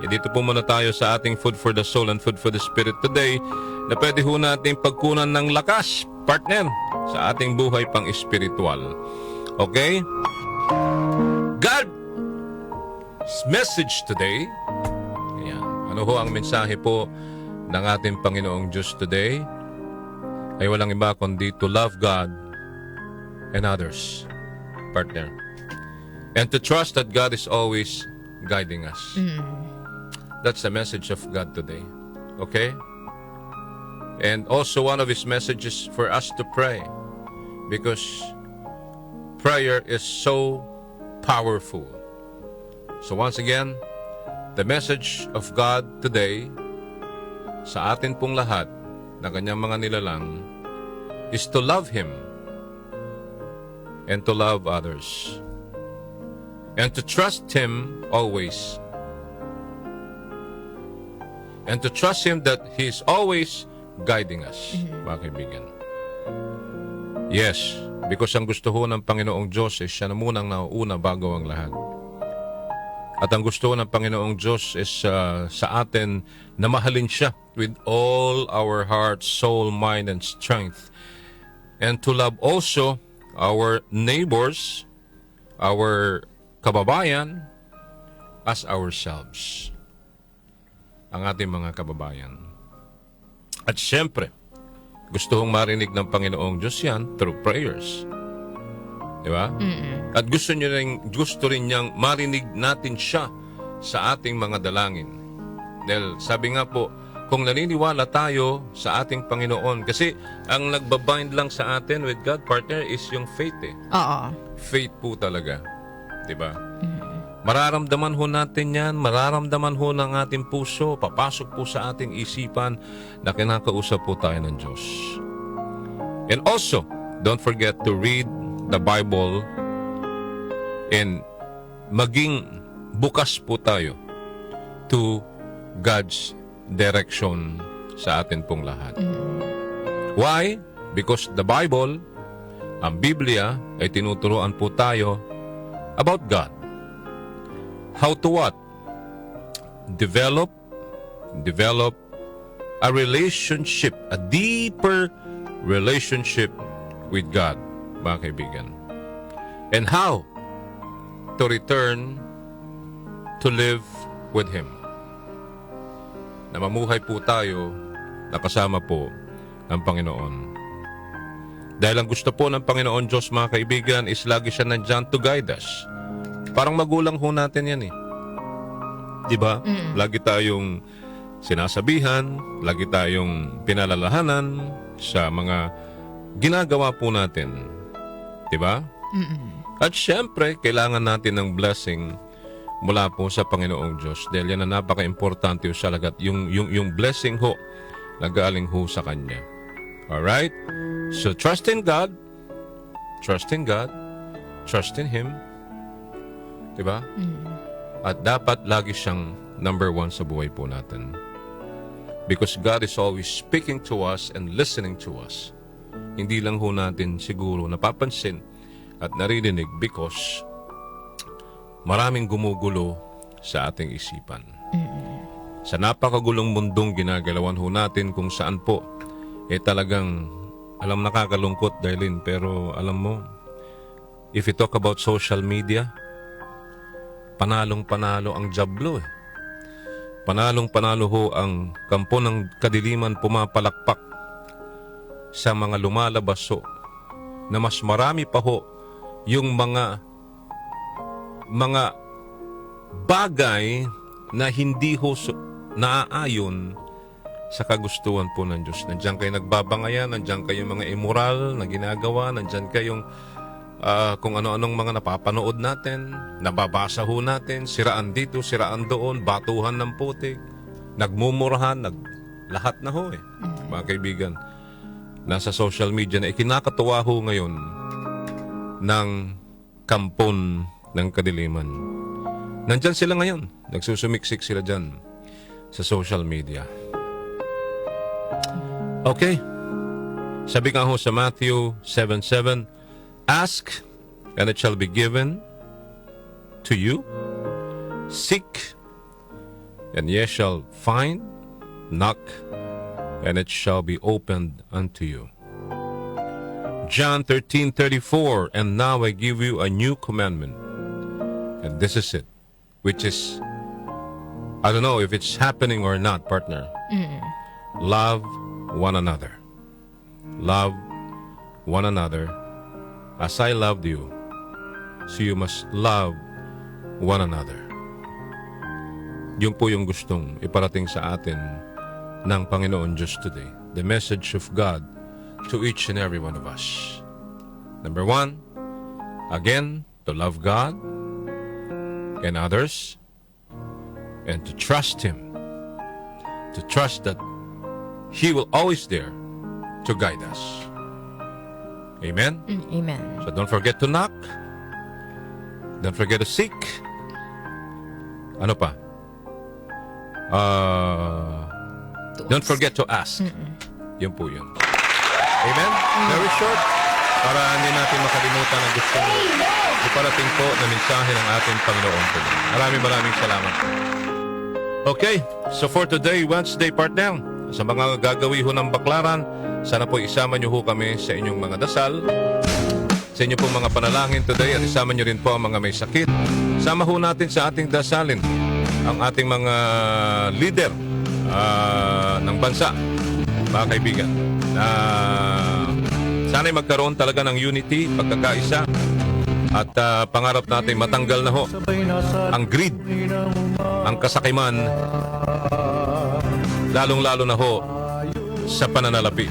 Dito po muna tayo sa ating Food for the Soul and Food for the Spirit today na pwede ho natin pagkunan ng lakas, partner, sa ating buhay pang espiritual. Okay? God's message today. Ayan. Ano ho ang mensahe po ng ating Panginoong Diyos today? Ay walang iba kundi to love God and others, partner. And to trust that God is always guiding us. That's the message of God today. Okay? And also one of His messages for us to pray. Because prayer is so powerful. So once again, the message of God today sa atin pong lahat na kanyang mga nilalang is to love Him and to love others and to trust Him always and to trust Him that He is always guiding us, mga kaibigan. Yes, because ang gusto ho ng Panginoong Diyos is siya na munang nauuna bago ang lahat. At ang gusto ng Panginoong Diyos is sa atin na mahalin siya with all our heart, soul, mind, and strength. And to love also our neighbors, our kababayan, as ourselves. Ang ating mga kababayan. At siyempre, gusto hong marinig ng Panginoong Diyos yan through prayers. Di ba? At gusto rin niyang marinig natin siya sa ating mga dalangin. Dahil sabi nga po, kung naniniwala tayo sa ating Panginoon, kasi ang nagbabind lang sa atin with God, partner, is yung faith eh. Oo. Faith po talaga. Di ba? Mararamdaman ho natin yan, mararamdaman ho ng ating puso, papasok po sa ating isipan na kinakausap po tayo ng Diyos. And also, don't forget to read the Bible and maging bukas po tayo to God's direction sa atin pong lahat. Why? Because the Bible, ang Biblia, ay tinuturuan po tayo about God. How to what? Develop a relationship, a deeper relationship with God, mga kaibigan. And how to return to live with Him. Na mamuhay po tayo na kasama po ng Panginoon. Dahil ang gusto po ng Panginoon Diyos, mga kaibigan, is lagi siya nandyan to guide us. Parang magulang ho natin yan eh. Diba? Lagi tayong sinasabihan, lagi tayong pinalalahanan sa mga ginagawa po natin. Diba? At syempre, kailangan natin ng blessing mula po sa Panginoong Diyos. Dahil yan na napaka-importante sa lagat. Yung blessing ho, nagaling ho sa Kanya. Alright? So, trust in God. Trust in God. Trust in Him. Diba? At dapat lagi siyang number one sa buhay po natin. Because God is always speaking to us and listening to us. Hindi lang ho natin siguro napapansin at naririnig because maraming gumugulo sa ating isipan. Sa napakagulong mundong ginagalawan ho natin kung saan po talagang alam nakakalungkot dahil pero alam mo, if you talk about social media, panalong-panalo ang jablo eh. Panalong-panalo ho ang kampo ng kadiliman pumapalakpak sa mga lumalabas ho na mas marami pa ho yung mga bagay na hindi ho naaayon sa kagustuhan po ng Diyos. Nandiyan kayo nagbabangayan, nandiyan kayo mga immoral na ginagawa, nandiyan kayong kung ano-anong mga napapanood natin, nababasa ho natin, siraan dito, siraan doon, batuhan ng putik, nagmumurahan, lahat na ho eh. Mga kaibigan, nasa social media na ikinakatuwa ho ngayon ng kampon ng kadiliman. Nandyan sila ngayon, nagsusumiksik sila dyan sa social media. Okay, sabi nga ho sa Matthew 7:7, ask, and it shall be given to you. Seek, and ye shall find, knock, and it shall be opened unto you. John 13:34, and now I give you a new commandment, and this is it, which is, I don't know if it's happening or not, partner. Love one another. Love one another as I loved you, so you must love one another. Yun po yung gustong iparating sa atin ng Panginoon Diyos today. The message of God to each and every one of us. Number one, again, to love God and others, and to trust Him. To trust that He will always there to guide us. Amen? Amen. So don't forget to knock. Don't forget to seek. Ano pa? Don't forget to ask. Yun po yun. Amen? Very short. Para hindi natin makalimutan ang gustong iparating po na mensahe ng ating Panginoon po. Maraming salamat. Okay, so for today, Wednesday, partner, sa mga gagawi ho ng baklaran, sana po isama nyo ho kami sa inyong mga dasal, sa inyong pong mga panalangin today, at isama nyo rin po ang mga may sakit. Sama ho natin sa ating dasalin ang ating mga leader ng bansa, mga kaibigan, na sana'y magkaroon talaga ng unity, pagkakaisa, at pangarap natin matanggal na ho ang greed, ang kasakiman, lalong-lalo na ho sa pananalapi.